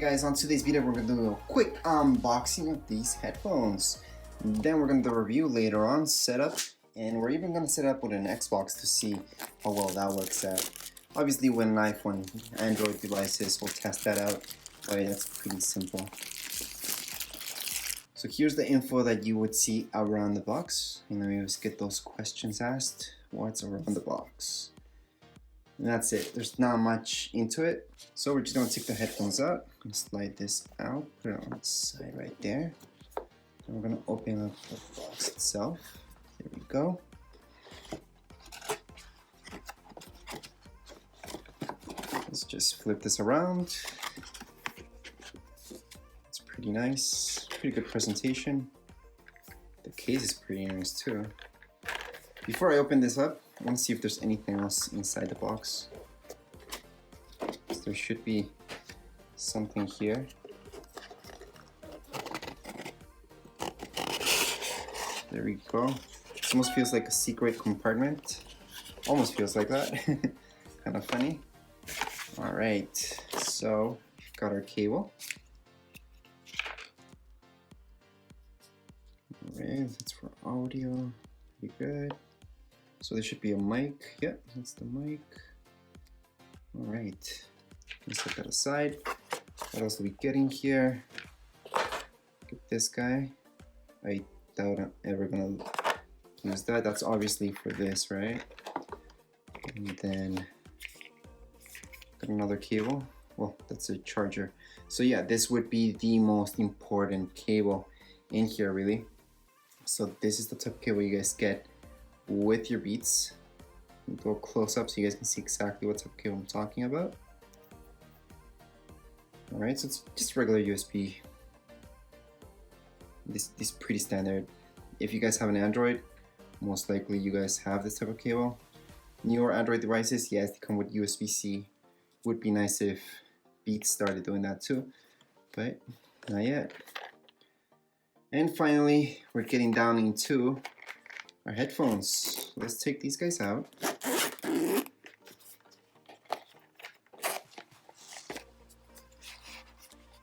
guys, on today's video we're going to do a quick unboxing of these headphones. Then we're going to do a review later on, setup, and we're even going to set up with an Xbox to see how well that works out. Obviously with an iPhone, Android devices, we'll test that out, but that's pretty simple. So here's the info that you would see around the box. You know, you always get those questions asked, what's around the box? And that's it. There's not much into it. So we're just gonna take the headphones out. I'm gonna slide this out, put it on the side right there. And we're gonna open up the box itself. There we go. Let's just flip this around. It's pretty nice. Pretty good presentation. The case is pretty nice too. Before I open this up, I want to see if there's anything else inside the box. So there should be something here. There we go. It almost feels like a secret compartment. Almost feels like that. Kind of funny. Alright, so got our cable. Alright, that's for audio. Pretty good. So there should be a mic. Yep, that's the mic. Alright, let's set that aside. What else are we getting here? Get this guy. I doubt I'm ever gonna use that. That's obviously for this, right? And then got another cable. Well, that's a charger. So yeah, this would be the most important cable in here, really. So this is the type of cable you guys get with your Beats. Go close up so you guys can see exactly what type of cable I'm talking about. Alright, so it's just regular USB. This is pretty standard. If you guys have an Android, most likely you guys have this type of cable. Newer Android devices, yes, they come with USB-C. Would be nice if Beats started doing that too, but not yet. And finally, we're getting down into our headphones. Let's take these guys out.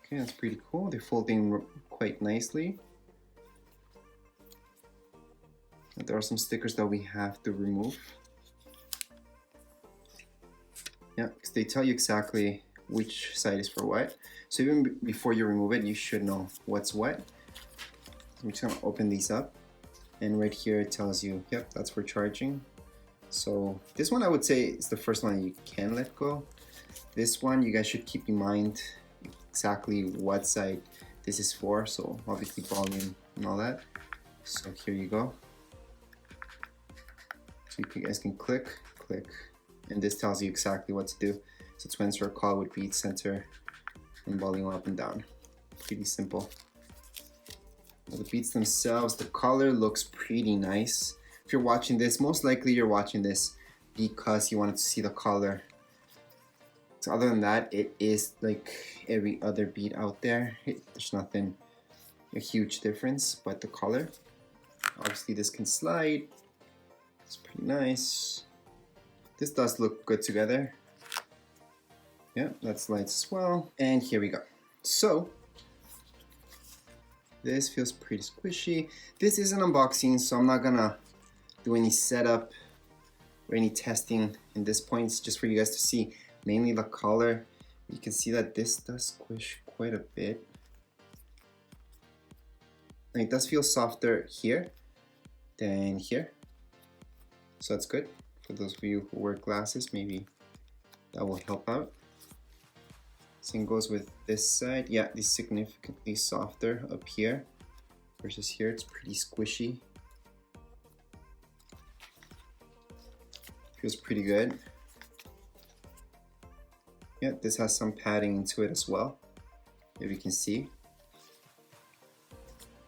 Okay, that's pretty cool. They're folding quite nicely. And there are some stickers that we have to remove. Yeah, because they tell you exactly which side is for what. So even before you remove it, you should know what's what. I'm just gonna open these up. And right here it tells you, yep, that's for charging. So this one I would say is the first one you can let go. This one you guys should keep in mind exactly what side this is for. So obviously volume and all that. So here you go. So you guys can click, and this tells you exactly what to do. So to answer a call with Beat Center and volume up and down. Pretty simple. The Beats themselves, the color looks pretty nice. If you're watching this, most likely you're watching this because you wanted to see the color. So other than that, it is like every other Beat out there. There's nothing, a huge difference, but the color. Obviously this can slide. It's pretty nice. This does look good together. Yeah, that slides as well. And here we go. So, this feels pretty squishy. This is an unboxing, so I'm not gonna do any setup or any testing in this point. It's just for you guys to see mainly the color. You can see that this does squish quite a bit. And it does feel softer here than here. So that's good. For those of you who wear glasses, maybe that will help out. Same goes with this side. Yeah, it's significantly softer up here versus here. It's pretty squishy. Feels pretty good. Yeah, this has some padding into it as well, if you can see.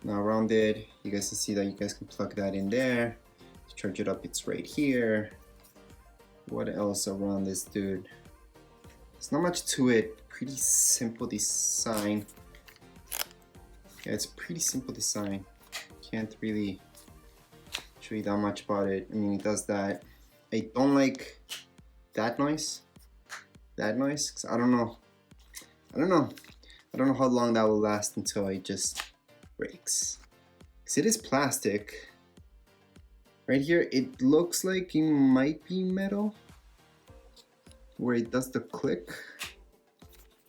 Now around it, you guys can see that you guys can plug that in there. To charge it up, it's right here. What else around this dude? There's not much to it. Pretty simple design. Yeah, it's a pretty simple design. Can't really show you that much about it. I mean, it does that. I don't like that noise. Cause I don't know. I don't know how long that will last until it just breaks. Because it is plastic. Right here, it looks like it might be metal, where it does the click.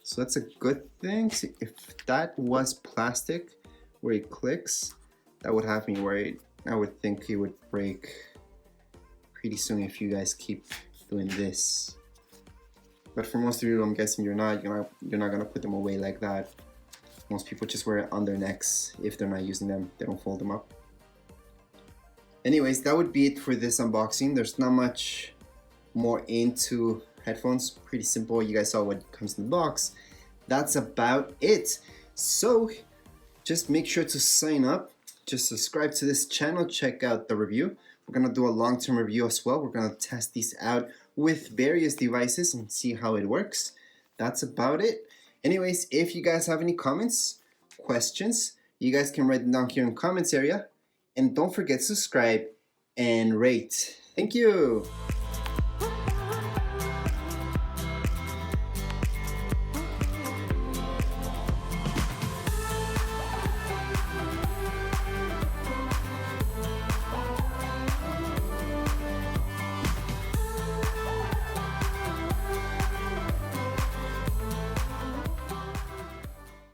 So that's a good thing. So if that was plastic, where it clicks, that would have me worried. I would think it would break pretty soon if you guys keep doing this. But for most of you, I'm guessing you're not gonna put them away like that. Most people just wear it on their necks if they're not using them. They don't fold them up. Anyways, that would be it for this unboxing. There's not much more into headphones. Pretty simple. You guys saw what comes in the box. That's about it. So just make sure to sign up. Just subscribe to this channel. Check out the review. We're gonna do a long-term review as well. We're gonna test these out with various devices and see how it works. That's about it. Anyways, if you guys have any comments, questions, you guys can write them down here in the comments area. And don't forget to subscribe and rate. Thank you.